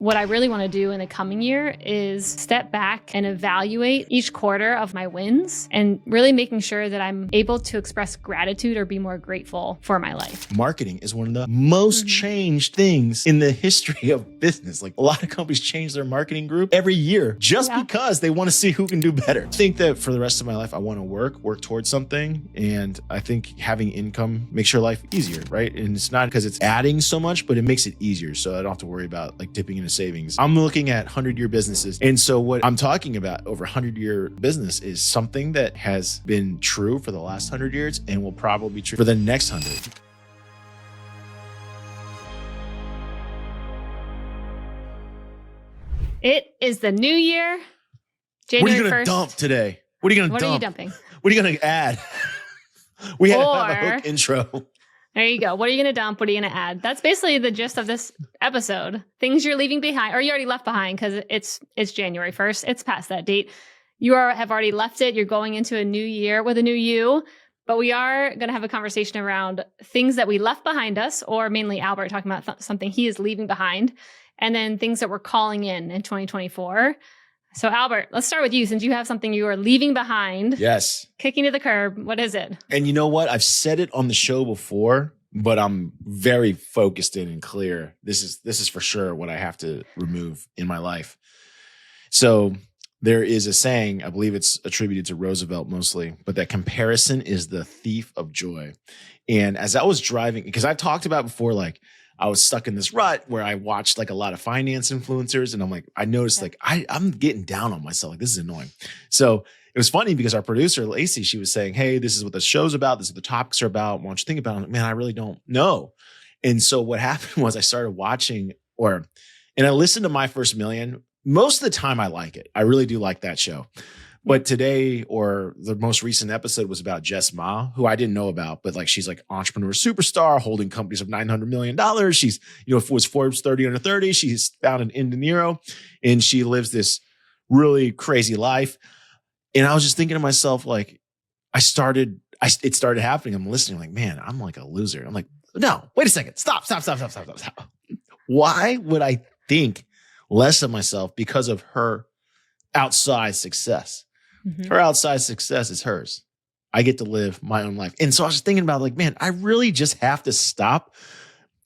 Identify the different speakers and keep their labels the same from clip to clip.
Speaker 1: What I really want to do in the coming year is step back and evaluate each quarter of my wins and really making sure that I'm able to express gratitude or be more grateful for my life.
Speaker 2: Marketing is one of the most changed things in the history of business. Like a lot of companies change their marketing group every year just because they want to see who can do better. I think that for the rest of my life, I want to work towards something. And I think having income makes your life easier, right? And it's not because it's adding so much, but it makes it easier. So I don't have to worry about like dipping into savings. I'm looking at 100-year businesses. And so what I'm talking about over 100-year business is something that has been true for the last 100 years and will probably be true for the next 100.
Speaker 1: It is the new year, January 1st.
Speaker 2: What are you going to dump today? What are you going to dump?
Speaker 1: What are you dumping?
Speaker 2: What are you going to add? We had to have a hook intro.
Speaker 1: There you go. What are you going to dump? What are you going to add? That's basically the gist of this episode. Things you're leaving behind, or you already left behind because it's January 1st. It's past that date. You have already left it. You're going into a new year with a new you. But we are going to have a conversation around things that we left behind us, or mainly Albert talking about something he is leaving behind, and then things that we're calling in 2024. So Albert, let's start with you since you have something you are leaving behind.
Speaker 2: Yes.
Speaker 1: Kicking to the curb. What is it?
Speaker 2: And you know what? I've said it on the show before, but I'm very focused in and clear. This is for sure what I have to remove in my life. So there is a saying, I believe it's attributed to Roosevelt mostly, but that comparison is the thief of joy. And as I was driving, because I've talked about before, like I was stuck in this rut where I watched like a lot of finance influencers, and I'm like, I noticed like I'm getting down on myself. Like this is annoying. So it was funny because our producer, Lacey, she was saying, hey, this is what the show's about. This is what the topics are about. Why don't you think about it? I'm like, man, I really don't know. And so what happened was I started watching and I listened to My First Million. Most of the time I like it. I really do like that show. But today, or the most recent episode, was about Jess Ma, who I didn't know about, but like she's like entrepreneur superstar, holding companies of $900 million. She's, was Forbes 30 under 30. She's founded In De Niro, and she lives this really crazy life. And I was just thinking to myself, like, it started happening. I'm listening, like, man, I'm like a loser. I'm like, no, wait a second. Stop. Why would I think less of myself because of her outside success? Mm-hmm. Her outside success is hers. I get to live my own life. And so I was just thinking about like, man, I really just have to stop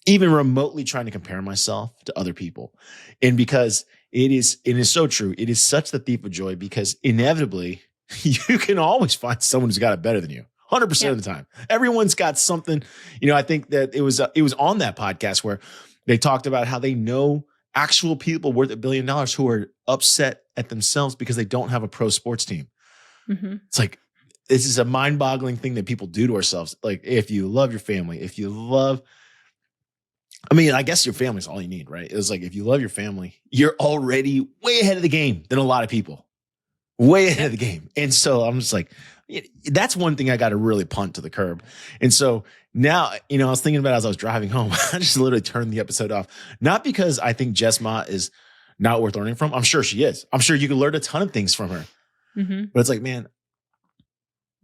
Speaker 2: even remotely trying to compare myself to other people. And because it is so true. It is such the thief of joy because inevitably you can always find someone who's got it better than you. 100% of the time. Everyone's got something. I think that it was on that podcast where they talked about how they know actual people worth $1 billion who are upset at themselves because they don't have a pro sports team. Mm-hmm. It's like, this is a mind-boggling thing that people do to ourselves. Like, if you love your family, I guess your family's all you need, right? It's like, if you love your family, you're already way ahead of the game than a lot of people. Way ahead of the game. And so I'm just like, that's one thing I got to really punt to the curb. And so now, I was thinking about it as I was driving home. I just literally turned the episode off. Not because I think Jess Ma is not worth learning from. I'm sure she is. I'm sure you can learn a ton of things from her. Mm-hmm. But it's like, man,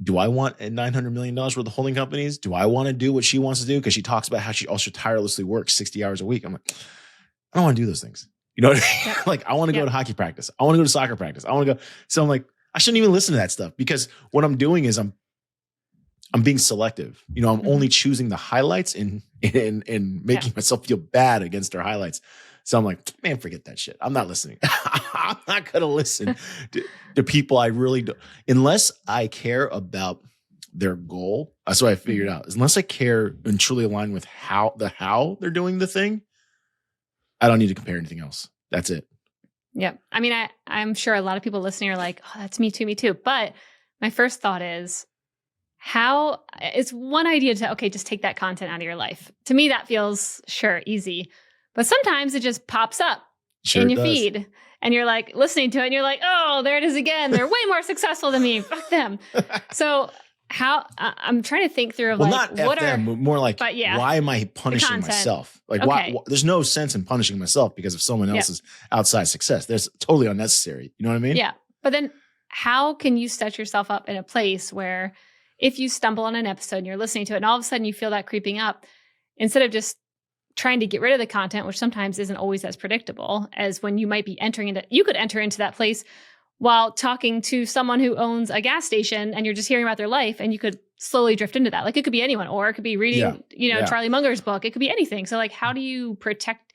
Speaker 2: do I want $900 million worth of holding companies? Do I want to do what she wants to do? Because she talks about how she also tirelessly works 60 hours a week. I'm like, I don't want to do those things. You know what I mean? Like, I want to go to hockey practice. I want to go to soccer practice. I want to go. So I'm like, I shouldn't even listen to that stuff because what I'm doing is I'm being selective. I'm only choosing the highlights and making myself feel bad against her highlights. So I'm like, man, forget that shit. I'm not listening. I'm not going to listen to people I really don't. Unless I care about their goal. That's what I figured out. Unless I care and truly align with how they're doing the thing, I don't need to compare anything else. That's it.
Speaker 1: Yeah. I mean, I'm sure a lot of people listening are like, oh, that's me too. But my first thought is, it's one idea to, just take that content out of your life. To me, that feels easy. But sometimes it just pops up in your feed and you're like listening to it and you're like, oh, there it is again. They're way more successful than me. Fuck them. So I'm trying to think through of
Speaker 2: not what them, but more like, why am I punishing myself? Like, why? There's no sense in punishing myself because of someone else's outside success. That's totally unnecessary. You know what I mean?
Speaker 1: Yeah. But then how can you set yourself up in a place where if you stumble on an episode and you're listening to it and all of a sudden you feel that creeping up, instead of just trying to get rid of the content, which sometimes isn't always as predictable as when you might be you could enter into that place while talking to someone who owns a gas station and you're just hearing about their life, and you could slowly drift into that. Like it could be anyone, or it could be reading, Charlie Munger's book. It could be anything. So like, how do you protect?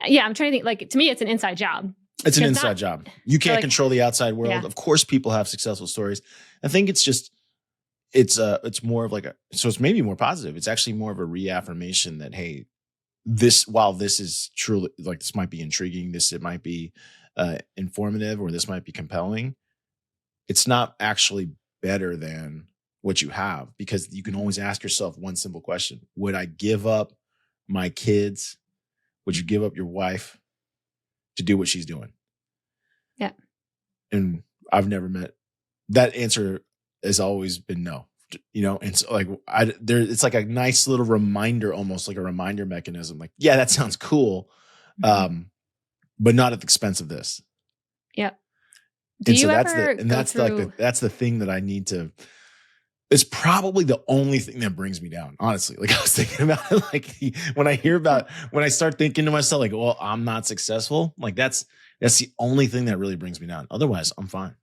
Speaker 1: Yeah. I'm trying to think, like, to me, it's an inside job.
Speaker 2: It's an inside job. You can't control the outside world. Yeah. Of course, people have successful stories. I think it's just, it's more of like so it's maybe more positive. It's actually more of a reaffirmation that, hey, while this is truly like, this might be intriguing, it might be informative, or this might be compelling, it's not actually better than what you have, because you can always ask yourself one simple question. Would I give up my kids? Would you give up your wife to do what she's doing?
Speaker 1: Yeah.
Speaker 2: And I've never met that answer has always been no, and so like it's like a nice little reminder, almost like a reminder mechanism. Like, yeah, that sounds cool. But not at the expense of this. Yeah. That's the thing that I need to. It's probably the only thing that brings me down, honestly. Like I was thinking about it, like when I start thinking to myself, like, well, I'm not successful. Like that's the only thing that really brings me down. Otherwise, I'm fine.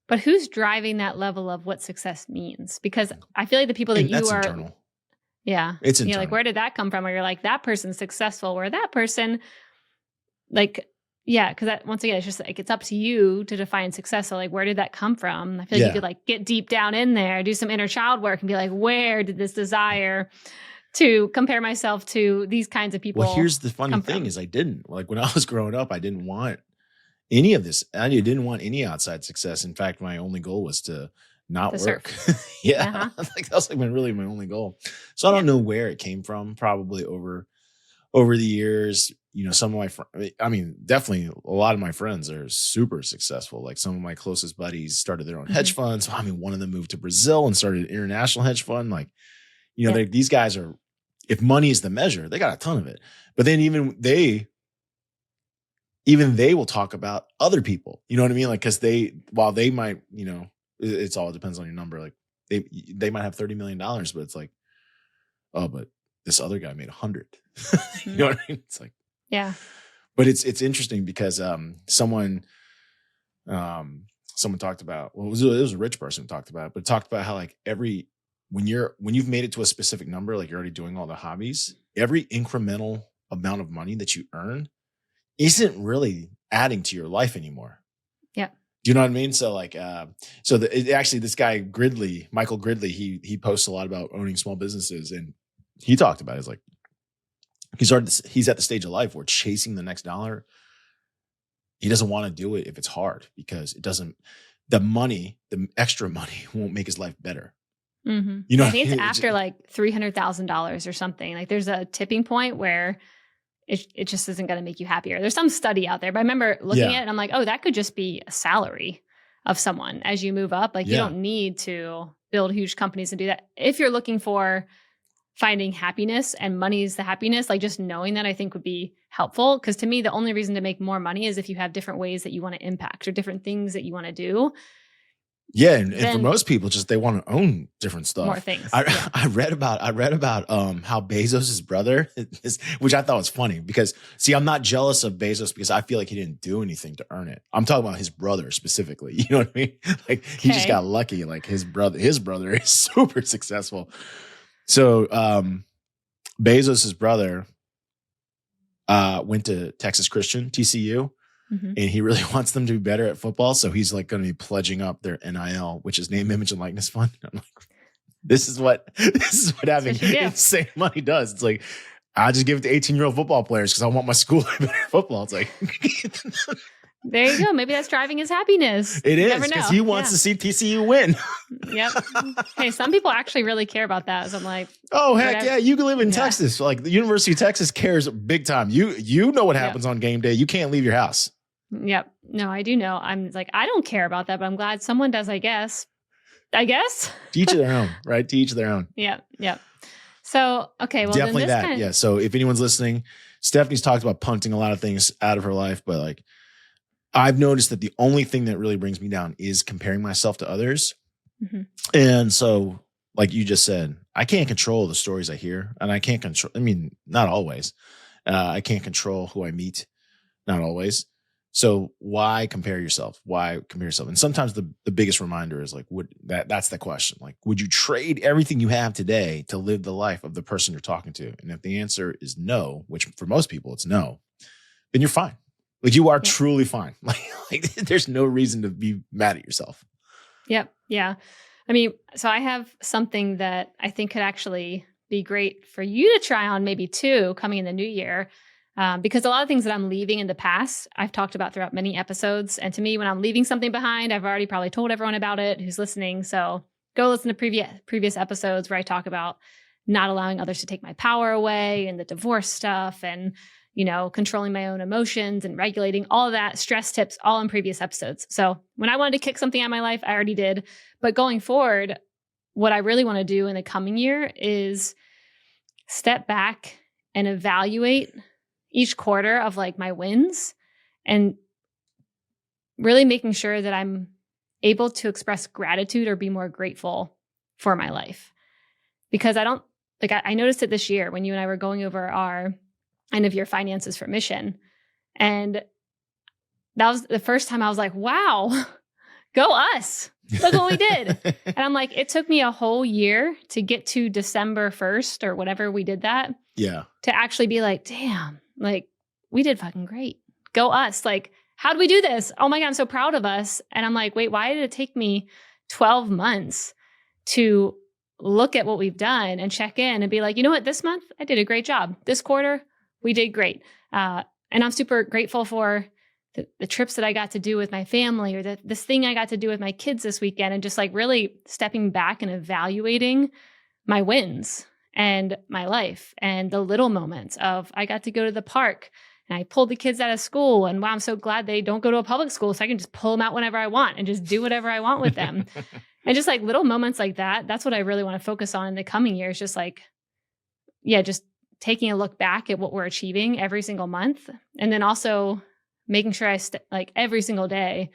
Speaker 1: But who's driving that level of what success means? Because I feel like the people that you are. Internal. Yeah.
Speaker 2: It's internal.
Speaker 1: Like, where did that come from? Or you're like, that person's successful, where that person, like, yeah, because that, once again, it's just like, it's up to you to define success. So like, where did that come from? I feel like you could like get deep down in there, do some inner child work, and be like, where did this desire to compare myself to these kinds of people?
Speaker 2: Well, here's the funny thing is I didn't. Like when I was growing up, I didn't want any of this. I didn't want any outside success. In fact, my only goal was to not work. Yeah. Like that was like really my only goal. So I don't know where it came from. Probably over the years, some of my friends, I mean, definitely a lot of my friends are super successful. Like some of my closest buddies started their own hedge funds. I mean, one of them moved to Brazil and started an international hedge fund. Like, these guys are, if money is the measure, they got a ton of it. But then even they will talk about other people. You know what I mean? Like, because while they might, it's all depends on your number. Like they might have $30 million, but it's like, oh, but this other guy made 100. You know what I mean? It's like,
Speaker 1: yeah.
Speaker 2: But it's interesting because someone talked about, well, it was a rich person who talked about it, but talked about how like when you've made it to a specific number, like you're already doing all the hobbies, every incremental amount of money that you earn isn't really adding to your life anymore.
Speaker 1: Yeah.
Speaker 2: Do you know what I mean? So like, actually this guy Michael Gridley, he posts a lot about owning small businesses, and he talked about it. It's like, he's at the stage of life where chasing the next dollar, he doesn't want to do it if it's hard, because the extra money won't make his life better.
Speaker 1: Mm-hmm. I think it's after like $300,000 or something. Like there's a tipping point where it just isn't going to make you happier. There's some study out there, but I remember looking at it and I'm like, oh, that could just be a salary of someone as you move up. Like you don't need to build huge companies and do that. If you're looking for finding happiness and money is the happiness, like just knowing that I think would be helpful. Because to me, the only reason to make more money is if you have different ways that you want to impact or different things that you want to do.
Speaker 2: Yeah, and for most people, just they want to own different stuff.
Speaker 1: More things.
Speaker 2: I read about how Bezos' brother is, which I thought was funny because see, I'm not jealous of Bezos because I feel like he didn't do anything to earn it. I'm talking about his brother specifically. You know what I mean? Like he just got lucky. Like his brother is super successful. So Bezos' brother went to Texas Christian, TCU. And he really wants them to be better at football. So he's like going to be pledging up their NIL, which is name, image, and likeness fund. I'm like, this is what having insane money does. It's like, I just give it to 18-year-old football players because I want my school to be better at football. It's like,
Speaker 1: there you go. Maybe that's driving his happiness.
Speaker 2: It is because he wants to see TCU win.
Speaker 1: Yep. Hey, some people actually really care about that. So I'm like,
Speaker 2: oh heck yeah, you can live in Texas. Like the University of Texas cares big time. You know what happens on game day. You can't leave your house.
Speaker 1: Yep. No, I do know. I'm like, I don't care about that, but I'm glad someone does, I guess.
Speaker 2: Teach their own, right? Teach their own.
Speaker 1: Yep. So, okay. Well,
Speaker 2: definitely that. Yeah. So if anyone's listening, Stephanie's talked about punting a lot of things out of her life, but like I've noticed that the only thing that really brings me down is comparing myself to others. And so like you just said, I can't control the stories I hear, and I can't control. I mean, not always. I can't control who I meet, not always. So why compare yourself? Why compare yourself? And sometimes the biggest reminder is like, that's the question. Like, would you trade everything you have today to live the life of the person you're talking to? And if the answer is no, which for most people it's no, then you're fine. Like you are truly fine. Like there's no reason to be mad at yourself.
Speaker 1: Yep. Yeah. I mean, so I have something that I think could actually be great for you to try on maybe too, coming in the new year. Because a lot of things that I'm leaving in the past, I've talked about throughout many episodes. And to me, when I'm leaving something behind, I've already probably told everyone about it who's listening. So go listen to previous episodes where I talk about not allowing others to take my power away and the divorce stuff and, controlling my own emotions and regulating all of that, stress tips, all in previous episodes. So when I wanted to kick something out of my life, I already did. But going forward, what I really want to do in the coming year is step back and evaluate each quarter of like my wins and really making sure that I'm able to express gratitude or be more grateful for my life. Because I noticed it this year when you and I were going over our end of year finances for mission. And that was the first time I was like, wow, go us. Look what we did. And I'm like, it took me a whole year to get to December 1st or whatever we did that.
Speaker 2: Yeah.
Speaker 1: To actually be like, damn, like we did fucking great. Go us. Like, how did we do this? Oh my God, I'm so proud of us. And I'm like, wait, why did it take me 12 months to look at what we've done and check in and be like, you know what, this month I did a great job. This quarter, we did great. And I'm super grateful for the trips that I got to do with my family or this thing I got to do with my kids this weekend, and just like really stepping back and evaluating my wins and my life and the little moments of I got to go to the park and I pulled the kids out of school, and wow, I'm so glad they don't go to a public school so I can just pull them out whenever I want and just do whatever I want with them. And just like little moments like that, that's what I really want to focus on in the coming years. Just like, just taking a look back at what we're achieving every single month. And then also making sure I like every single day,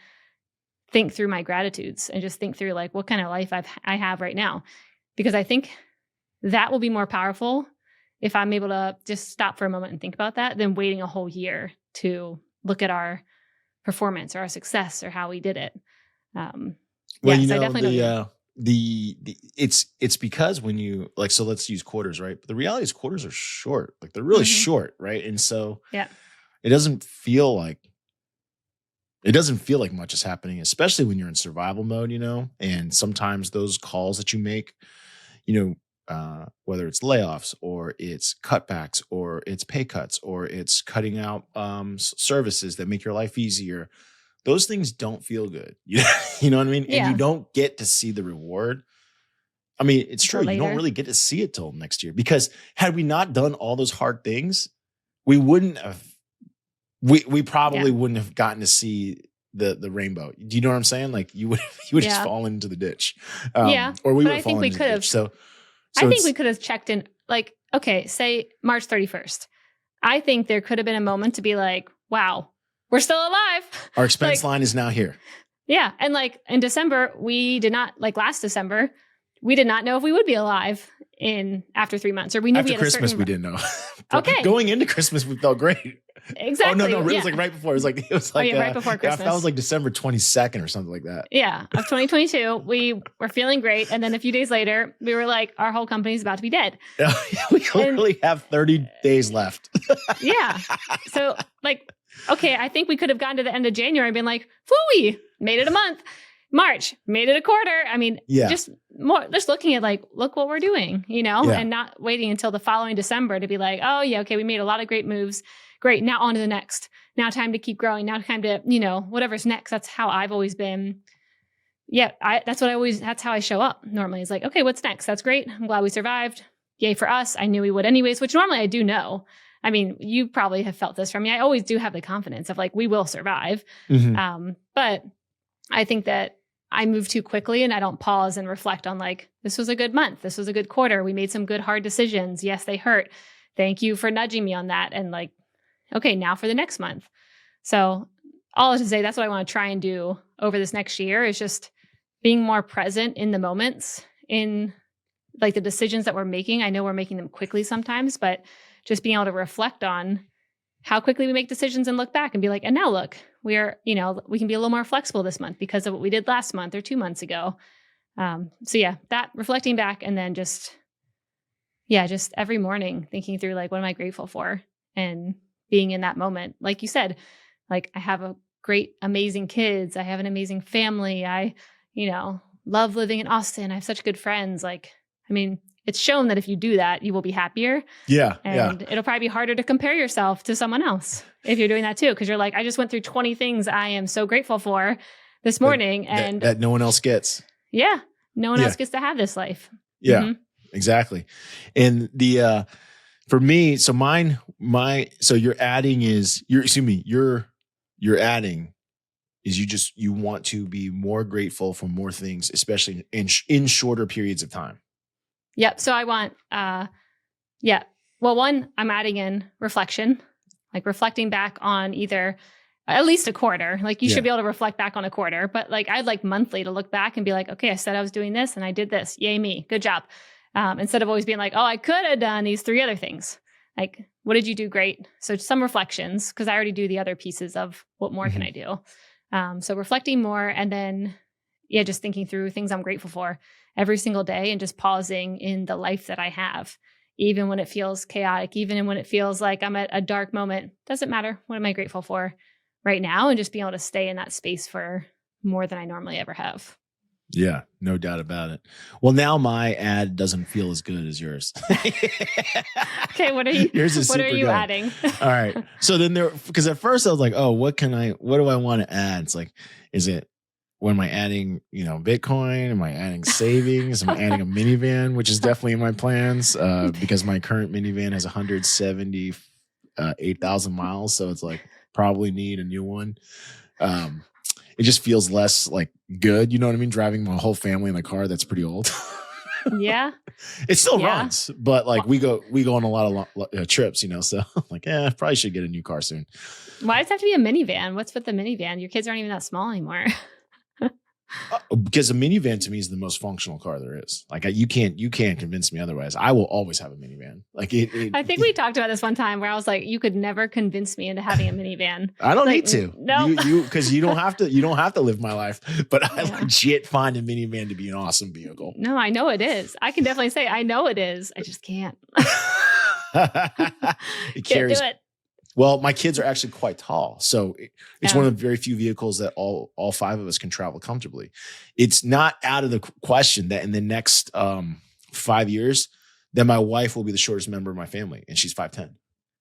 Speaker 1: think through my gratitudes and just think through like what kind of life I have right now. Because I think that will be more powerful if I'm able to just stop for a moment and think about that than waiting a whole year to look at our performance or our success or how we did it.
Speaker 2: It's because when you like, so let's use quarters, right? But the reality is quarters are short, like they're really short, right? And so it doesn't feel like much is happening, especially when you're in survival mode, and sometimes those calls that you make, whether it's layoffs or it's cutbacks or it's pay cuts or it's cutting out services that make your life easier, those things don't feel good. You know what I mean?
Speaker 1: Yeah.
Speaker 2: And you don't get to see the reward. I mean, it's true.
Speaker 1: Later.
Speaker 2: You don't really get to see it till next year, because had we not done all those hard things, we wouldn't have, we probably wouldn't have gotten to see the rainbow. Do you know what I'm saying? Like you would just fall into the ditch. Or we would have fallen into the ditch. So
Speaker 1: I think we could have checked in, like, okay, say March 31st. I think there could have been a moment to be like, wow, we're still alive.
Speaker 2: Our expense line is now here.
Speaker 1: Yeah. And like in December, we did not, like last December, we did not know if we would be alive after 3 months, or we knew
Speaker 2: after
Speaker 1: we had
Speaker 2: Christmas, we didn't know.
Speaker 1: Okay.
Speaker 2: Going into Christmas, we felt great.
Speaker 1: Exactly.
Speaker 2: Oh, no. It was like right before. It was like
Speaker 1: right before Christmas.
Speaker 2: That was like December 22nd or something like that.
Speaker 1: Yeah. Of 2022, we were feeling great. And then a few days later, we were like, our whole company's about to be dead.
Speaker 2: We literally have 30 days left.
Speaker 1: Yeah. So like, okay, I think we could have gotten to the end of January and been like, phooey, made it a month. March, made it a quarter. I mean, just looking at like, look what we're doing, and not waiting until the following December to be like, oh yeah, okay, we made a lot of great moves. Great. Now on to the next. Now time to keep growing. Now time to, whatever's next. That's how I've always been. Yeah. That's how I show up normally. It's like, okay, what's next? That's great. I'm glad we survived. Yay for us. I knew we would anyways, which normally I do know. I mean, you probably have felt this from me. I always do have the confidence of like, we will survive.
Speaker 2: Mm-hmm.
Speaker 1: But I think that I move too quickly and I don't pause and reflect on like, this was a good month. This was a good quarter. We made some good, hard decisions. Yes, they hurt. Thank you for nudging me on that. And like, okay, now for the next month. So all to say, that's what I want to try and do over this next year is just being more present in the moments in like the decisions that we're making. I know we're making them quickly sometimes, but just being able to reflect on how quickly we make decisions and look back and be like, and now look, we can be a little more flexible this month because of what we did last month or 2 months ago. So yeah, that reflecting back and then just every morning thinking through like, what am I grateful for? And being in that moment. Like you said, like I have a great, amazing kids. I have an amazing family. I, love living in Austin. I have such good friends. Like, I mean, it's shown that if you do that, you will be happier.
Speaker 2: Yeah.
Speaker 1: And it'll probably be harder to compare yourself to someone else if you're doing that too. Cause you're like, I just went through 20 things I am so grateful for this morning.
Speaker 2: That no one else gets.
Speaker 1: Yeah. No one else gets to have this life.
Speaker 2: Yeah,
Speaker 1: Mm-hmm.
Speaker 2: exactly. And for me, so your adding is you want to be more grateful for more things, especially in shorter periods of time.
Speaker 1: Yep. So I want, well, one, I'm adding in reflection, like reflecting back on either at least a quarter. Like you should be able to reflect back on a quarter, but like I'd like monthly to look back and be like, okay, I said I was doing this and I did this. Yay me. Good job. Instead of always being like, oh, I could have done these 3 other things. Like, what did you do? Great. So some reflections, because I already do the other pieces of what more can I do? So reflecting more and then, just thinking through things I'm grateful for every single day and just pausing in the life that I have, even when it feels chaotic, even when it feels like I'm at a dark moment. Doesn't matter. What am I grateful for right now? And just being able to stay in that space for more than I normally ever have.
Speaker 2: Yeah, no doubt about it. Well, now my ad doesn't feel as good as yours.
Speaker 1: Okay, what are you adding?
Speaker 2: All right. So then because at first I was like, oh, what do I want to add? It's like, am I adding, Bitcoin? Am I adding savings? Am I adding a minivan, which is definitely in my plans because my current minivan has 178,000 miles. So it's like probably need a new one. It just feels less like good. You know what I mean? Driving my whole family in a car that's pretty old.
Speaker 1: Yeah.
Speaker 2: It still runs, but like we go on a lot of trips, so I'm like, probably should get a new car soon.
Speaker 1: Why does it have to be a minivan? What's with the minivan? Your kids aren't even that small anymore.
Speaker 2: Because a minivan to me is the most functional car there is. Like you can't convince me otherwise. I will always have a minivan. Like
Speaker 1: I think we talked about this one time where I was like, you could never convince me into having a minivan.
Speaker 2: I don't need to.
Speaker 1: No,
Speaker 2: because you don't have to live my life. But I legit find a minivan to be an awesome vehicle.
Speaker 1: No, I know it is. I can definitely say I know it is. I just can't.
Speaker 2: It carries.
Speaker 1: Can't do it.
Speaker 2: Well, my kids are actually quite tall. So it's one of the very few vehicles that all 5 of us can travel comfortably. It's not out of the question that in the next 5 years, that my wife will be the shortest member of my family. And she's 5'10".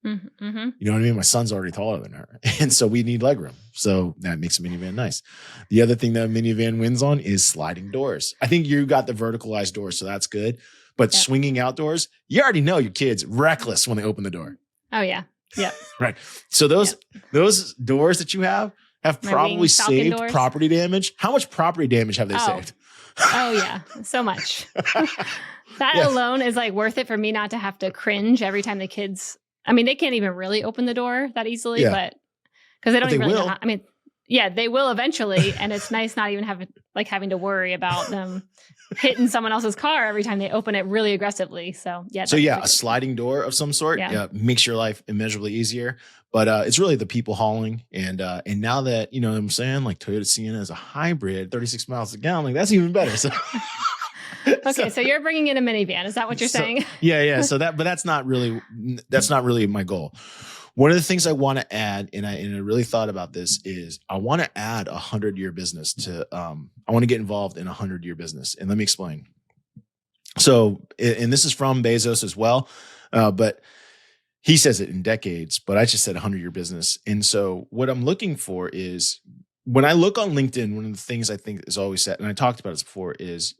Speaker 2: Mm-hmm. You know what I mean? My son's already taller than her. And so we need legroom. So that makes a minivan nice. The other thing that a minivan wins on is sliding doors. I think you got the verticalized doors, so that's good. But swinging outdoors, you already know your kid's reckless when they open the door.
Speaker 1: Oh, yeah. Yeah.
Speaker 2: Right. So those doors that you have probably saved property damage. How much property damage have they saved?
Speaker 1: Oh, yeah. So much. That alone is like worth it for me not to have to cringe every time the kids. I mean, they can't even really open the door that easily, but because they don't even really know how. I mean, they will eventually. And it's nice not even having to worry about them hitting someone else's car every time they open it really aggressively. So a sliding door of some sort
Speaker 2: makes your life immeasurably easier. But it's really the people hauling. And now that, you know what I'm saying, like Toyota Sienna is a hybrid, 36 miles a gallon, like that's even better. So
Speaker 1: okay, so you're bringing in a minivan. Is that what you're saying?
Speaker 2: Yeah. So that's not really my goal. One of the things I want to add, and I really thought about this, is I want to add 100-year business to. I want to get involved in a 100-year business, and let me explain. So, and this is from Bezos as well, but he says it in decades. But I just said 100-year business, and so what I'm looking for is when I look on LinkedIn. One of the things I think is always said, and I talked about this before, is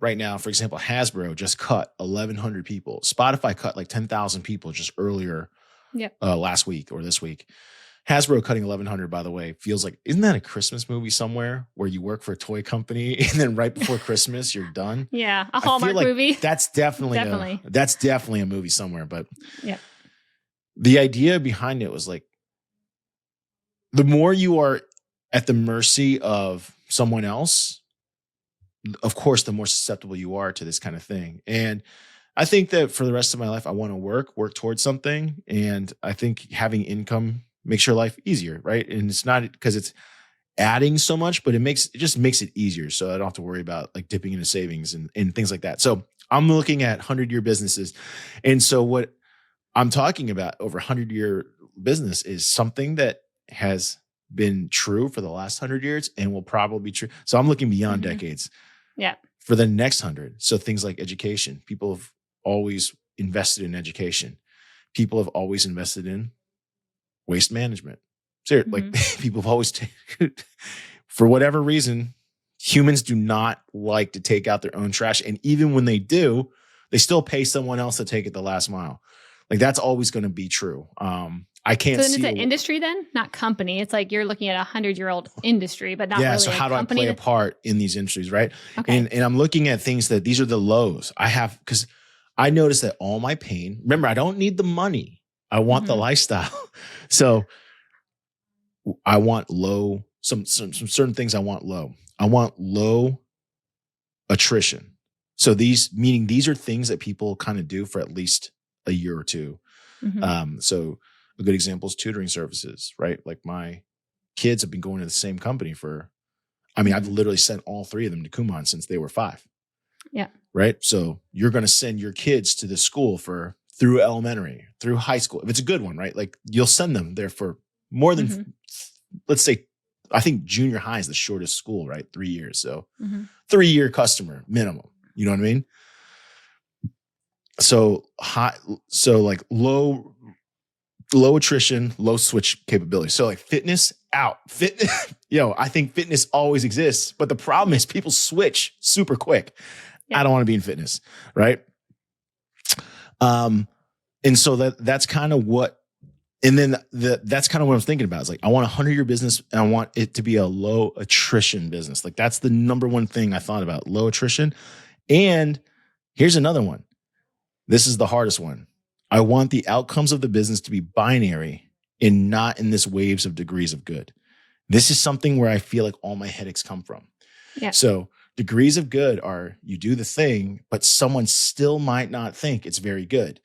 Speaker 2: right now, for example, Hasbro just cut 1,100 people. Spotify cut like 10,000 people just earlier. Last week or this week. Hasbro cutting 1,100, by the way, feels like, isn't that a Christmas movie somewhere where you work for a toy company and then right before Christmas you're done?
Speaker 1: Yeah, a Hallmark movie.
Speaker 2: That's definitely a movie somewhere. But the idea behind it was like, the more you are at the mercy of someone else, of course, the more susceptible you are to this kind of thing. And I think that for the rest of my life, I want to work towards something. And I think having income makes your life easier, right? And it's not because it's adding so much, but it just makes it easier. So I don't have to worry about like dipping into savings and things like that. So I'm looking at 100-year businesses. And so what I'm talking about over 100-year business is something that has been true for the last 100 years and will probably be true. So I'm looking beyond decades.
Speaker 1: Yeah.
Speaker 2: For the next 100. So things like education, people have always invested in education. People have always invested in waste management. So like people have always, for whatever reason, humans do not like to take out their own trash. And even when they do, they still pay someone else to take it the last mile. Like that's always going to be true. I can't see.
Speaker 1: So then it's an industry then, not company. It's like you're looking at 100-year-old industry, but not really
Speaker 2: so how do I
Speaker 1: company
Speaker 2: play a part in these industries, right?
Speaker 1: Okay.
Speaker 2: And I'm looking at things that these are the lows I have, because I noticed that all my pain, remember, I don't need the money. I want the lifestyle. So I want low, some certain things I want low. I want low attrition. So meaning these are things that people kind of do for at least a year or two. So a good example is tutoring services, right? Like my kids have been going to the same company I've literally sent all 3 of them to Kumon since they were 5.
Speaker 1: Yeah.
Speaker 2: Right. So you're going to send your kids to the school through elementary, through high school. If it's a good one, right? Like you'll send them there for more than, let's say, I think junior high is the shortest school, right? 3 years. So 3-year customer minimum, you know what I mean? So like low attrition, low switch capability. So like fitness out. I think fitness always exists, but the problem is people switch super quick. Yeah. I don't want to be in fitness, right? And so that's kind of what, and then that's kind of what I'm thinking about. Is like, I want a 100-year business and I want it to be a low attrition business. Like that's the number one thing I thought about, low attrition. And here's another one. This is the hardest one. I want the outcomes of the business to be binary and not in this waves of degrees of good. This is something where I feel like all my headaches come from.
Speaker 1: Yeah.
Speaker 2: So degrees of good are you do the thing, but someone still might not think it's very good.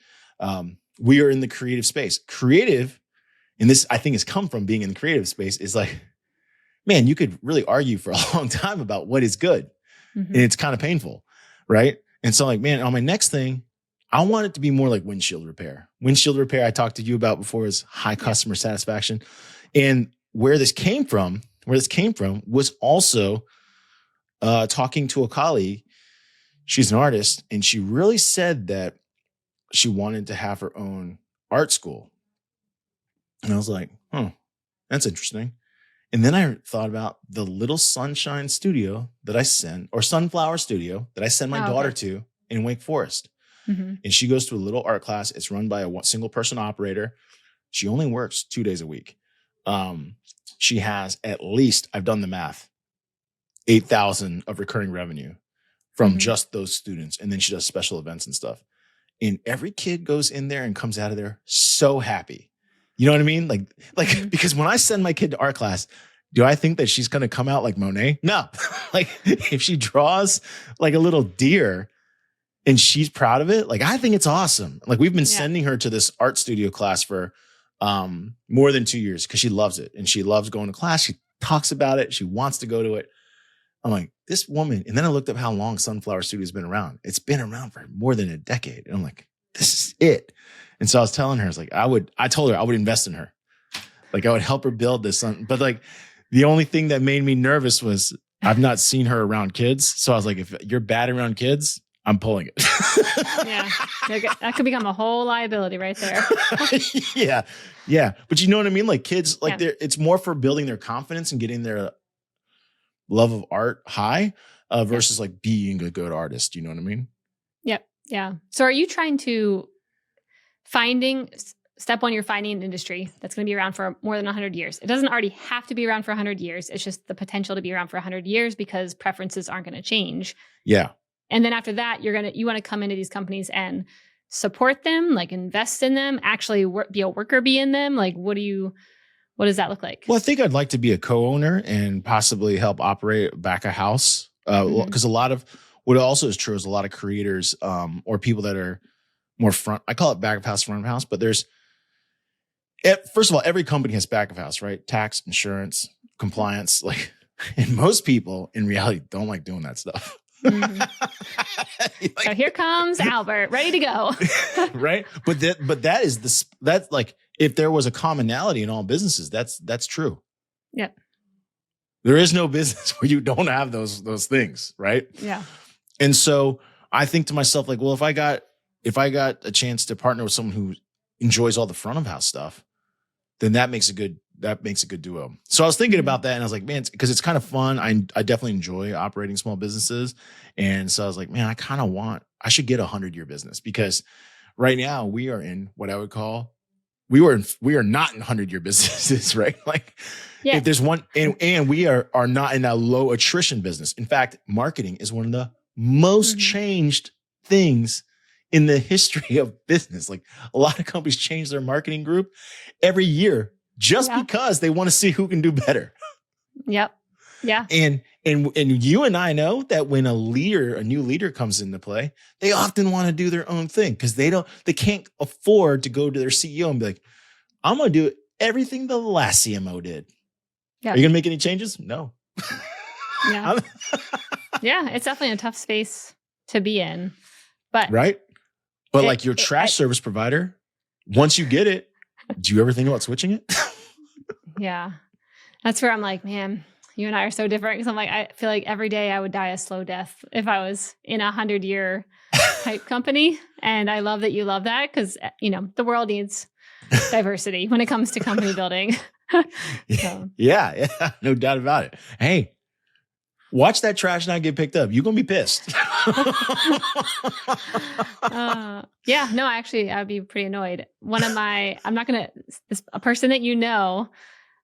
Speaker 2: We are in the creative space. Creative, and this I think has come from being in the creative space, is like, man, you could really argue for a long time about what is good. And it's kind of painful, right? And so like, man, on my next thing, I want it to be more like windshield repair. Windshield repair I talked to you about before is high customer satisfaction. And where this came from was also talking to a colleague. She's an artist, and she really said that she wanted to have her own art school. And I was like, that's interesting. And then I thought about the little sunshine studio that I send, or sunflower studio that I send my daughter to in Wake Forest. And she goes to a little art class. It's run by a single person operator. She only works 2 days a week. She has at least, I've done the math, 8,000 of recurring revenue from just those students. And then she does special events and stuff. And every kid goes in there and comes out of there so happy. You know what I mean? Like, because when I send my kid to art class, do I think that she's going to come out like Monet? No. Like if she draws like a little deer and she's proud of it, like I think it's awesome. Like we've been sending her to this art studio class for more than 2 years because she loves it. And she loves going to class. She talks about it. She wants to go to it. I'm like, this woman. And then I looked up how long Sunflower Studio has been around. It's been around for more than a decade. And I'm like, this is it. And so I was telling her, I was like, I told her I would invest in her. Like I would help her build this. But like the only thing that made me nervous was I've not seen her around kids. So I was like, if you're bad around kids, I'm pulling it.
Speaker 1: Yeah. That could become a whole liability right there.
Speaker 2: Yeah. But you know what I mean? Like kids, like it's more for building their confidence and getting their love of art high versus like being a good artist. You know what I mean?
Speaker 1: Yep. Yeah. So are you trying to step one, you're finding an industry that's going to be around for more than 100 years. It doesn't already have to be around for 100 years. It's just the potential to be around for 100 years because preferences aren't going to change. Yeah. And then after that, you want to come into these companies and support them, like invest in them, actually be a worker bee in them. Like, what does that look like?
Speaker 2: Well, I think I'd like to be a co-owner and possibly help operate back a house Because a lot of what also is true is a lot of creators or people that are more front. I call it back of house, front of house, but there's first of all, every company has back of house, right? Tax, insurance, compliance, like, and most people in reality don't like doing that stuff.
Speaker 1: Like, so here comes Albert, ready to go.
Speaker 2: Right. But that's like, if there was a commonality in all businesses, that's true.
Speaker 1: Yep.
Speaker 2: There is no business where you don't have those things. Right.
Speaker 1: Yeah.
Speaker 2: And so I think to myself, like, well, if I got a chance to partner with someone who enjoys all the front of house stuff, then that makes a good duo. So I was thinking about that, and I was like, man, because it's kind of fun. I definitely enjoy operating small businesses. And so I was like, man, I should get 100-year business, because right now we are in what I would call, we are not in 100-year businesses, right? Like, yeah. If there's one, and we are not in a low attrition business. In fact, marketing is one of the most changed things in the history of business. Like, a lot of companies change their marketing group every year just because they want to see who can do better. Yep. Yeah. And you and I know that when a new leader comes into play, they often want to do their own thing, because they can't afford to go to their CEO and be like, I'm going to do everything the last CMO did. Yep. Are you going to make any changes? No.
Speaker 1: Yeah. Yeah. It's definitely a tough space to be in, but
Speaker 2: right. But like your trash service provider, once you get it, do you ever think about switching it?
Speaker 1: Yeah. That's where I'm like, man, you and I are so different. Because I'm like, I feel like every day I would die a slow death if I was in 100-year type company. And I love that you love that, because, the world needs diversity when it comes to company building. So. Yeah.
Speaker 2: No doubt about it. Hey, watch that trash not get picked up. You're going to be pissed.
Speaker 1: Yeah, no, actually, I'd be pretty annoyed. A person that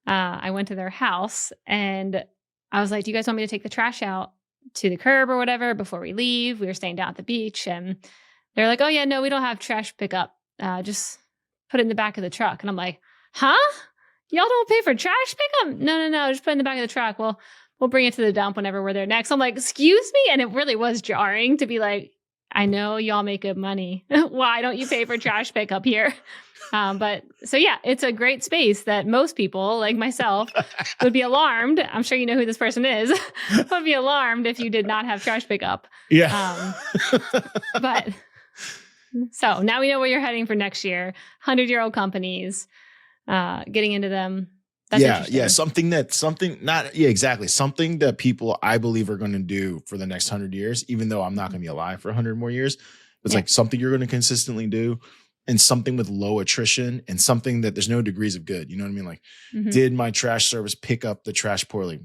Speaker 1: I went to their house and I was like, do you guys want me to take the trash out to the curb or whatever before we leave? We were staying down at the beach, and they're like, oh yeah, no, we don't have trash pickup. Just put it in the back of the truck. And I'm like, huh? Y'all don't pay for trash pickup? No, just put it in the back of the truck. Well, we'll bring it to the dump whenever we're there next. I'm like, excuse me? And it really was jarring to be like, I know y'all make good money. Why don't you pay for trash pickup here? But so yeah, it's a great space that most people like myself would be alarmed. I'm sure you know who this person is. Would be alarmed if you did not have trash pickup.
Speaker 2: Yeah.
Speaker 1: But so now we know where you're heading for next year. 100-year-old companies, getting into them.
Speaker 2: That's something that people I believe are going to do for the next 100 years, even though I'm not going to be alive for 100 more years. It's like something you're going to consistently do, and something with low attrition, and something that there's no degrees of good. You know what I mean? Like, did my trash service pick up the trash poorly?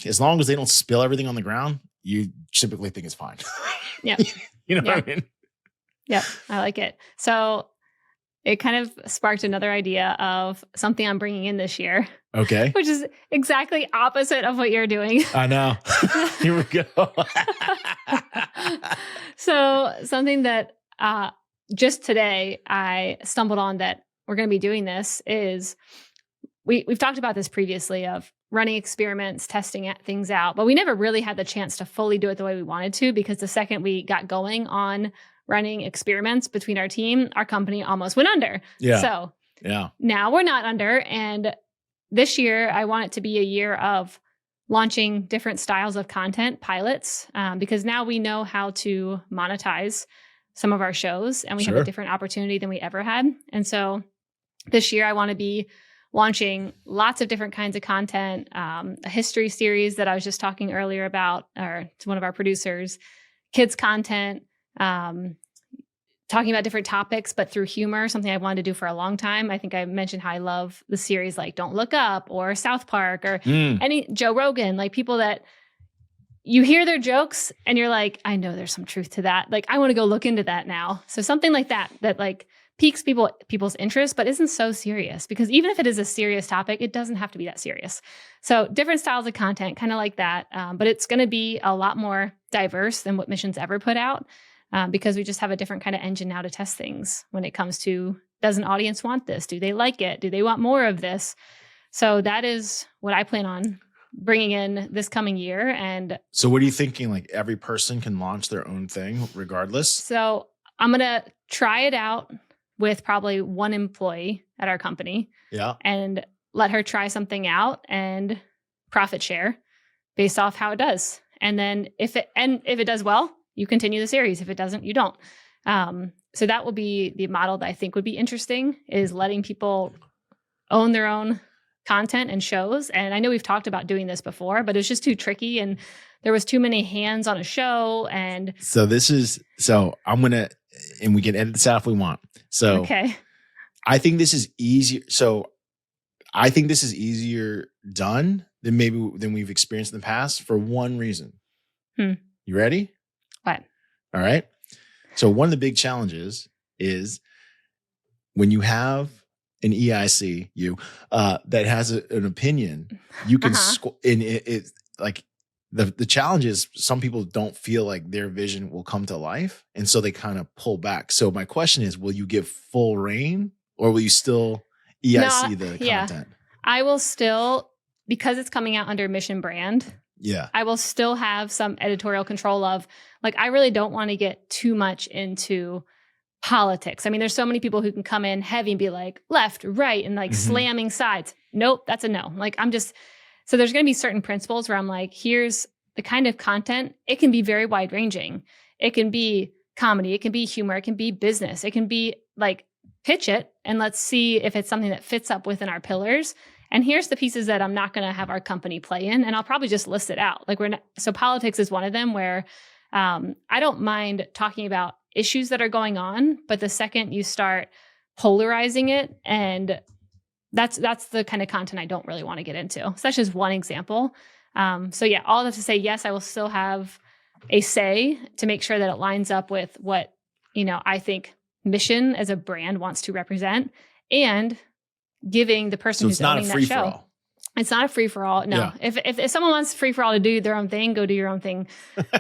Speaker 2: As long as they don't spill everything on the ground, you typically think it's fine.
Speaker 1: Yeah.
Speaker 2: You know what I mean?
Speaker 1: Yep. I like it. So it kind of sparked another idea of something I'm bringing in this year.
Speaker 2: Okay.
Speaker 1: Which is exactly opposite of what you're doing.
Speaker 2: I know. Here we go.
Speaker 1: So something that just today I stumbled on that we're going to be doing this is we've talked about this previously of running experiments, testing things out, but we never really had the chance to fully do it the way we wanted to, because the second we got going on running experiments between our team, our company almost went under.
Speaker 2: Yeah.
Speaker 1: So now we're not under. And this year, I want it to be a year of launching different styles of content pilots, because now we know how to monetize some of our shows, and we have a different opportunity than we ever had. And so this year, I want to be launching lots of different kinds of content, a history series that I was just talking earlier about, or to one of our producers, kids content, talking about different topics, but through humor, something I wanted to do for a long time. I think I mentioned how I love the series like Don't Look Up or South Park or any Joe Rogan, like people that you hear their jokes and you're like, I know there's some truth to that. Like, I want to go look into that now. So something like that like piques people's interest, but isn't so serious, because even if it is a serious topic, it doesn't have to be that serious. So different styles of content, kind of like that. But it's going to be a lot more diverse than what Mission's ever put out. Because we just have a different kind of engine now to test things when it comes to, does an audience want this? Do they like it? Do they want more of this? So that is what I plan on bringing in this coming year. And
Speaker 2: So what are you thinking? Like every person can launch their own thing regardless?
Speaker 1: so I'm going to try it out with probably one employee at our company.
Speaker 2: Yeah.
Speaker 1: And let her try something out and profit share based off how it does. And then if it does well, you continue the series. If it doesn't, you don't. So that will be the model that I think would be interesting, is letting people own their own content and shows. And I know we've talked about doing this before, but it's just too tricky. And there was too many hands on a show. And
Speaker 2: so I'm going to, and we can edit this out if we want. So
Speaker 1: okay.
Speaker 2: I think this is easier. So I think this is easier done than we've experienced in the past for one reason. You ready?
Speaker 1: What?
Speaker 2: All right. So one of the big challenges is when you have an EIC, that has an opinion, you can and it like the challenge is some people don't feel like their vision will come to life, and so they kind of pull back. So my question is, will you give full reign, or will you still EIC the content?
Speaker 1: I will still, because it's coming out under Mission brand.
Speaker 2: Yeah.
Speaker 1: I will still have some editorial control of, like, I really don't want to get too much into politics. I mean, there's so many people who can come in heavy and be like left, right, and like slamming sides. Nope, that's a no. Like so there's going to be certain principles where I'm like, here's the kind of content. It can be very wide ranging. It can be comedy. It can be humor. It can be business. It can be like, pitch it and let's see if it's something that fits up within our pillars. And here's the pieces that I'm not going to have our company play in. And I'll probably just list it out. Like so politics is one of them where I don't mind talking about issues that are going on, but the second you start polarizing it, and that's the kind of content I don't really want to get into. So that's just one example. So yeah, all that to say, yes, I will still have a say to make sure that it lines up with what, I think Mission as a brand wants to represent, and giving the person who's owning that show. It's not a free for all. No, yeah. If someone wants free for all to do their own thing, go do your own thing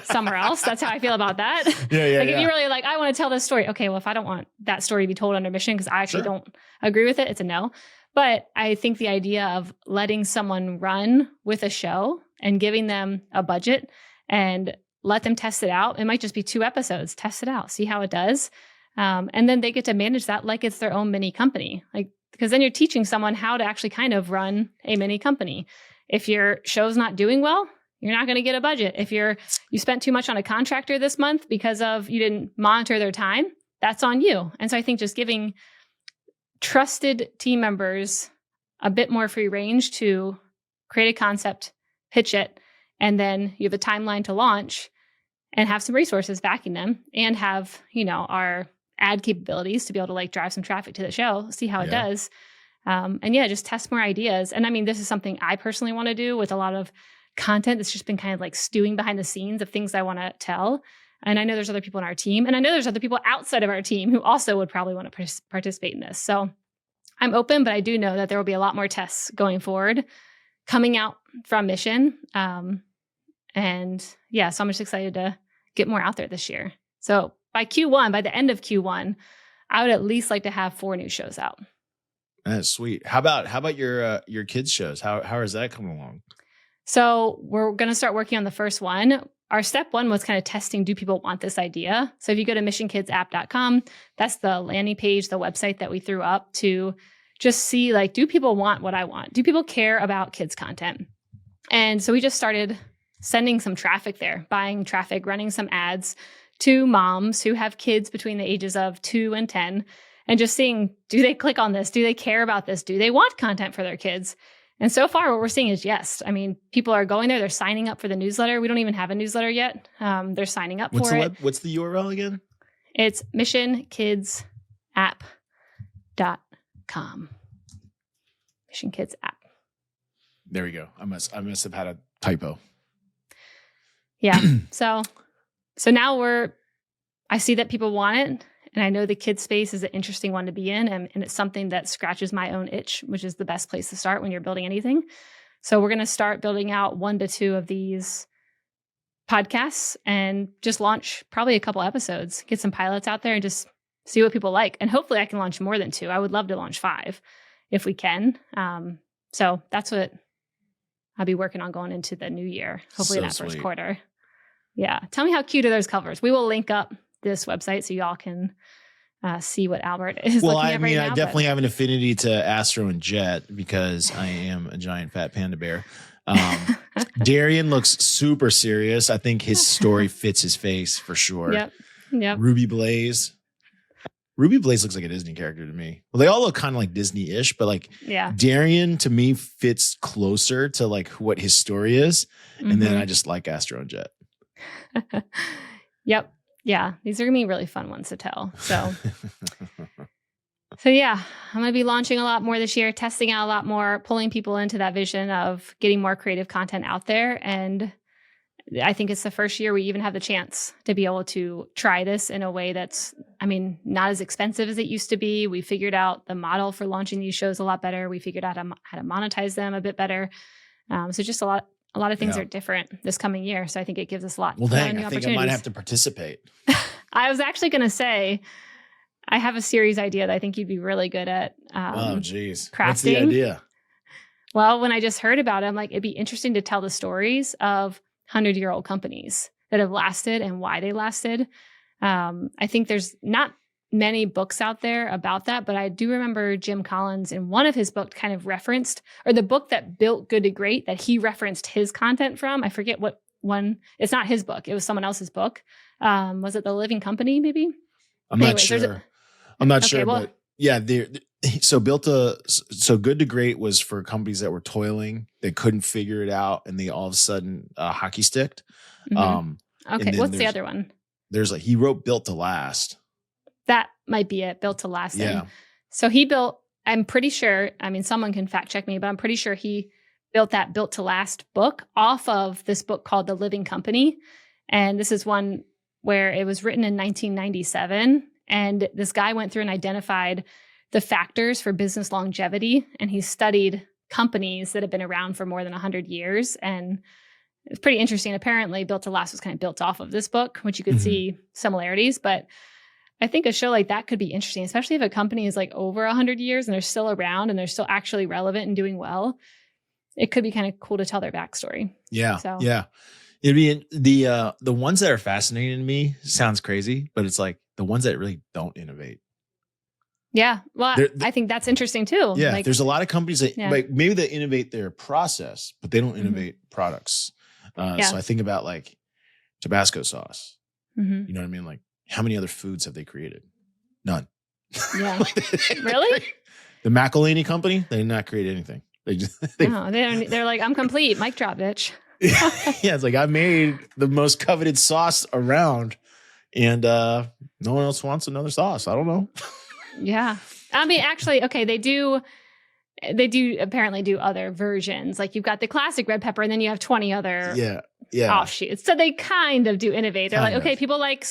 Speaker 1: somewhere else. That's how I feel about that. If you really like, I want to tell this story. Okay, well, if I don't want that story to be told under Mission because I actually don't agree with it, it's a no. But I think the idea of letting someone run with a show and giving them a budget and let them test it out. It might just be 2 episodes. Test it out, see how it does. And then they get to manage that like it's their own mini company. Because then you're teaching someone how to actually kind of run a mini company. If your show's not doing well, you're not going to get a budget. If you spent too much on a contractor this month because of you didn't monitor their time, that's on you. And so I think just giving trusted team members a bit more free range to create a concept, pitch it, and then you have a timeline to launch and have some resources backing them, and have, our ad capabilities to be able to like drive some traffic to the show, see how it does. And just test more ideas. And I mean, this is something I personally want to do with a lot of content that's just been kind of like stewing behind the scenes of things I want to tell. And I know there's other people in our team, and I know there's other people outside of our team who also would probably want to participate in this. So I'm open, but I do know that there will be a lot more tests going forward coming out from Mission. So I'm just excited to get more out there this year. So by the end of Q1, I would at least like to have 4 new shows out.
Speaker 2: That's sweet. How about your kids' shows? How is that coming along?
Speaker 1: So we're going to start working on the first one. Our step 1 was kind of testing, do people want this idea? So if you go to missionkidsapp.com, that's the landing page, the website that we threw up to just see, like, do people want what I want? Do people care about kids content? And so we just started sending some traffic there, buying traffic, running some ads to moms who have kids between the ages of 2 and 10, and just seeing, do they click on this? Do they care about this? Do they want content for their kids? And so far, what we're seeing is yes. I mean, people are going there. They're signing up for the newsletter. We don't even have a newsletter yet. They're signing up for it.
Speaker 2: What's the URL again?
Speaker 1: It's missionkidsapp.com. Mission Kids App.
Speaker 2: There we go. I must have had a typo.
Speaker 1: Yeah. So now I see that people want it, and I know the kids space is an interesting one to be in, and it's something that scratches my own itch, which is the best place to start when you're building anything. So we're going to start building out 1 to 2 of these podcasts and just launch probably a couple episodes, get some pilots out there and just see what people like. And hopefully I can launch more than 2. I would love to launch 5 if we can. So that's what I'll be working on going into the new year, hopefully
Speaker 2: So
Speaker 1: that first
Speaker 2: sweet.
Speaker 1: quarter. Yeah. Tell me how cute are those covers. We will link up this website so y'all can see what Albert is
Speaker 2: Well,
Speaker 1: looking
Speaker 2: I
Speaker 1: at
Speaker 2: mean,
Speaker 1: right
Speaker 2: I
Speaker 1: now.
Speaker 2: definitely have an affinity to Astro and Jet because I am a giant fat panda bear. Darian looks super serious. I think his story fits his face for sure.
Speaker 1: Yep.
Speaker 2: Ruby Blaze. Ruby Blaze looks like a Disney character to me. Well, they all look kind of like Disney-ish, but like Darian to me fits closer to like what his story is. Mm-hmm. And then I just like Astro and Jet.
Speaker 1: Yep. Yeah. These are going to be really fun ones to tell. So yeah, I'm going to be launching a lot more this year, testing out a lot more, pulling people into that vision of getting more creative content out there. And I think it's the first year we even have the chance to be able to try this in a way that's, I mean, not as expensive as it used to be. We figured out the model for launching these shows a lot better. We figured out how to monetize them a bit better. So just a lot of things are different this coming year. So I think it gives us a lot.
Speaker 2: Well, dang, I think I might have to participate.
Speaker 1: I was actually going to say, I have a series idea that I think you'd be really good at.
Speaker 2: Oh, geez.
Speaker 1: Crafting.
Speaker 2: What's the idea?
Speaker 1: Well, when I just heard about it, I'm like, it'd be interesting to tell the stories of 100-year-old companies that have lasted and why they lasted. I think there's not many books out there about that, but I do remember Jim Collins in one of his books kind of referenced, or the book that built Good to Great that he referenced his content from. I forget what one. It's not his book. It was someone else's book. Was it The Living Company, maybe?
Speaker 2: Not sure. I'm not sure, well, but yeah, so Good to Great was for companies that were toiling, they couldn't figure it out, and they all of a sudden hockey sticked.
Speaker 1: Mm-hmm. Okay, what's the other one?
Speaker 2: He wrote Built to Last.
Speaker 1: That might be it, Built to Last.
Speaker 2: Yeah.
Speaker 1: So he built, I'm pretty sure, I mean, someone can fact check me, but I'm pretty sure he built that Built to Last book off of this book called The Living Company. And this is one where it was written in 1997. And this guy went through and identified the factors for business longevity. And he studied companies that have been around for more than 100 years. And it's pretty interesting. Apparently, Built to Last was kind of built off of this book, which you could see similarities. But I think a show like that could be interesting, especially if a company is like over 100 years and they're still around and they're still actually relevant and doing well. It could be kind of cool to tell their backstory.
Speaker 2: Yeah. So. Yeah. It'd be the ones that are fascinating to me. Sounds crazy, but it's like the ones that really don't innovate.
Speaker 1: Yeah. Well, I think that's interesting too.
Speaker 2: Yeah. Like, there's a lot of companies that like maybe they innovate their process, but they don't innovate products. So I think about like Tabasco sauce. You know what I mean? Like how many other foods have they created? None.
Speaker 1: Yeah. Really?
Speaker 2: The McElhaney company, they did not create anything.
Speaker 1: They're like, I'm complete. Mic drop, bitch.
Speaker 2: Yeah, it's like I made the most coveted sauce around, and no one else wants another sauce. I don't know.
Speaker 1: Yeah, I mean, actually, okay, they do apparently do other versions. Like you've got the classic red pepper, and then you have 20 other offshoots. So they kind of do innovate. They're like, okay, people like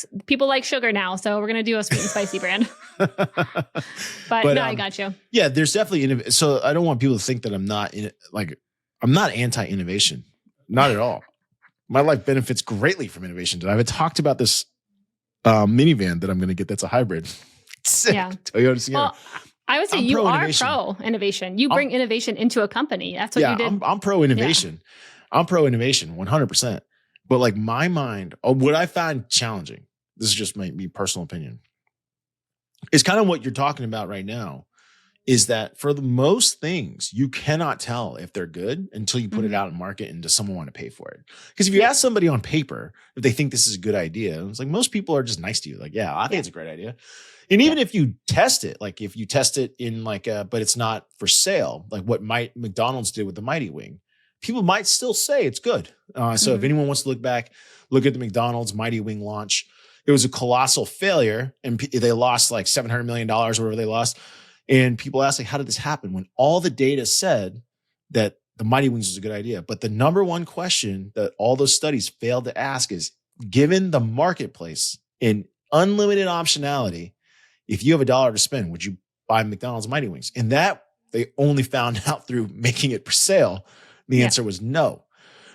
Speaker 1: sugar now, so we're gonna do a sweet and spicy brand. but no, I got you.
Speaker 2: Yeah, there's definitely so I don't want people to think that I'm not anti-innovation. Not at all. My life benefits greatly from innovation. I've talked about this minivan that I'm going to get that's a hybrid. Sick. Yeah. Toyota Sienna. Well,
Speaker 1: I would say you are pro-innovation. You bring innovation into a company. That's what you did.
Speaker 2: I'm pro-innovation. Yeah. I'm pro-innovation, 100%. But like my mind, what I find challenging, this is just my personal opinion, is kind of what you're talking about right now, is that for the most things, you cannot tell if they're good until you put it out in market and does someone want to pay for it? Because if you ask somebody on paper if they think this is a good idea, it's like most people are just nice to you. Like, yeah, I think it's a great idea. And even if you test it, like if you test it in like but it's not for sale, like what McDonald's did with the Mighty Wing, people might still say it's good. So if anyone wants to look at the McDonald's Mighty Wing launch, it was a colossal failure and they lost like $700 million or whatever they lost. And people ask, like, how did this happen? When all the data said that the Mighty Wings was a good idea. But the number one question that all those studies failed to ask is, given the marketplace and unlimited optionality, if you have $1 to spend, would you buy McDonald's Mighty Wings? And that they only found out through making it for sale. The answer was no,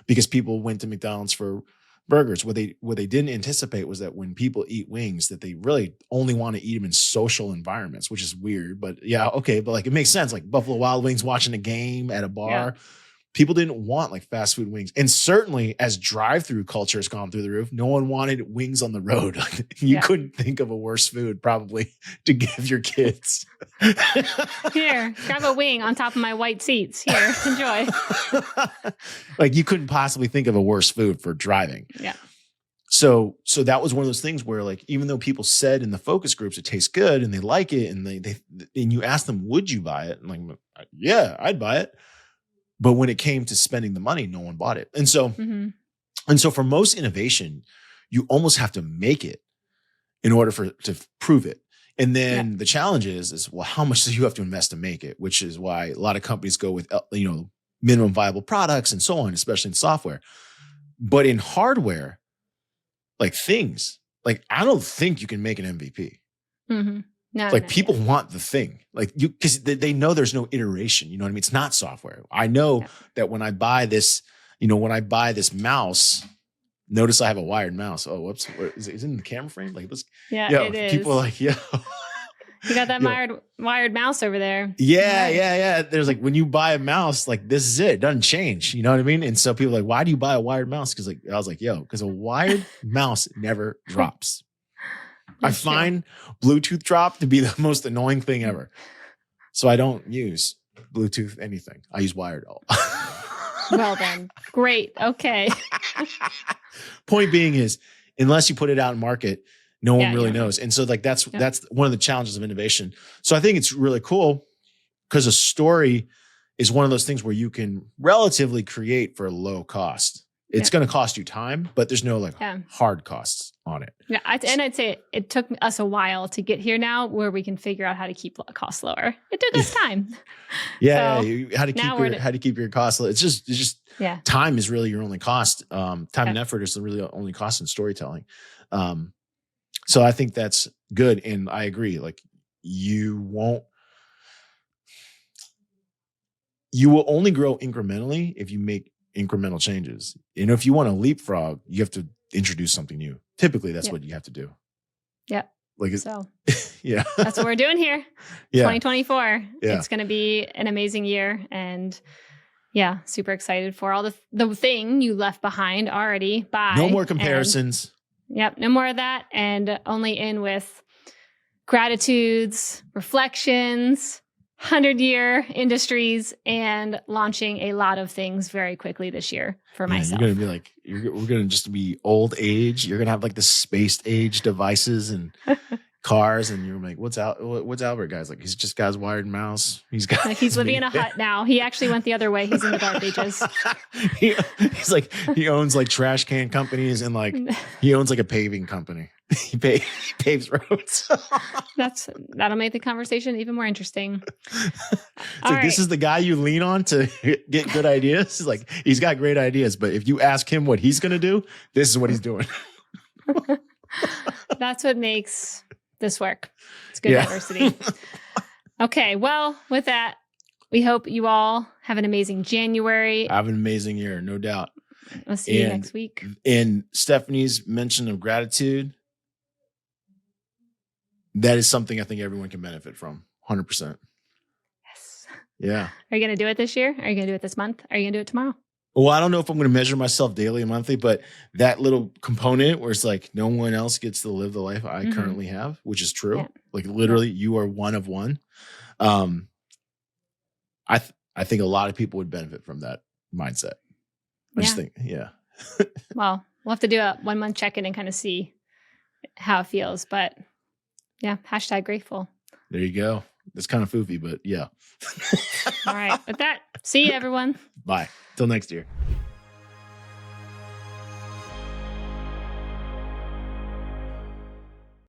Speaker 2: because people went to McDonald's for burgers. What they didn't anticipate was that when people eat wings, that they really only want to eat them in social environments, which is weird. But yeah, okay, but like it makes sense. Like Buffalo Wild Wings watching a game at a bar, People didn't want like fast food wings. And certainly as drive-through culture has gone through the roof, no one wanted wings on the road. You couldn't think of a worse food probably to give your kids.
Speaker 1: Here, grab a wing on top of my white seats. Here, enjoy.
Speaker 2: Like you couldn't possibly think of a worse food for driving.
Speaker 1: Yeah.
Speaker 2: So that was one of those things where like, even though people said in the focus groups, it tastes good and they like it. And and you ask them, would you buy it? And like, yeah, I'd buy it. But when it came to spending the money, no one bought it. And so, and so for most innovation, you almost have to make it in order to prove it. And then the challenge is, well, how much do you have to invest to make it? Which is why a lot of companies go with, minimum viable products and so on, especially in software. But in hardware, like things, like I don't think you can make an MVP.
Speaker 1: No,
Speaker 2: like people want the thing, like because they know there's no iteration. You know what I mean? It's not software. I know that when I buy this, mouse, notice I have a wired mouse. Oh, whoops. Is it in the camera frame? Like,
Speaker 1: it is.
Speaker 2: People are like, you
Speaker 1: got that wired mouse over there.
Speaker 2: Yeah. There's like, when you buy a mouse, like this is it doesn't change. You know what I mean? And so people are like, why do you buy a wired mouse? Because like, I was like, because a wired mouse never drops. I find Bluetooth drop to be the most annoying thing ever. So I don't use Bluetooth anything. I use wired.
Speaker 1: Well then, great. Okay.
Speaker 2: Point being is, unless you put it out in market, no one really knows. And so like that's one of the challenges of innovation. So I think it's really cool because a story is one of those things where you can relatively create for low cost. It's going to cost you time, but there's no hard costs on it.
Speaker 1: Yeah, I'd say it took us a while to get here now where we can figure out how to keep costs lower. It took us time.
Speaker 2: How to keep your costs low. It's just time is really your only cost. Time and effort is really the only cost in storytelling. So I think that's good. And I agree. Like you will only grow incrementally if you make incremental changes. And if you want to leapfrog, you have to introduce something new. Typically, that's what you have to do. Yeah.
Speaker 1: That's what we're doing here. 2024. It's going to be an amazing year. And super excited for all the thing you left behind already.
Speaker 2: No more comparisons.
Speaker 1: No more of that. And only in with gratitudes, reflections, 100-year industries, and launching a lot of things very quickly this year for myself.
Speaker 2: You're going to be like, we're going to just be old age. You're going to have like the spaced age devices and cars. And you're like, what's Albert guy's like? He's just got his wired mouse. He's
Speaker 1: living in a hut now. He actually went the other way. He's in the dark ages.
Speaker 2: He's like, he owns like trash can companies and like, he owns like a paving company. He paves roads.
Speaker 1: That'll make the conversation even more interesting.
Speaker 2: This is the guy you lean on to get good ideas. He's like, he's got great ideas, but if you ask him what he's going to do, this is what he's doing.
Speaker 1: That's what makes this work. It's good diversity. Okay. Well, with that, we hope you all have an amazing January.
Speaker 2: Have an amazing year. No doubt.
Speaker 1: We'll see you next week.
Speaker 2: And Stephanie's mention of gratitude, that is something I think everyone can benefit from. 100%.
Speaker 1: Yes.
Speaker 2: Yeah.
Speaker 1: Are you going to do it this year? Are you going to do it this month? Are you going to do it tomorrow?
Speaker 2: Well, I don't know if I'm going to measure myself daily or monthly, but that little component where it's like no one else gets to live the life I currently have, which is true. Yeah. Like literally you are one of one. I think a lot of people would benefit from that mindset. I just think,
Speaker 1: Well, we'll have to do a 1 month check-in and kind of see how it feels, but #grateful.
Speaker 2: There you go. It's kind of foofy, but yeah.
Speaker 1: All right. With that, see you everyone.
Speaker 2: Bye. Till next year.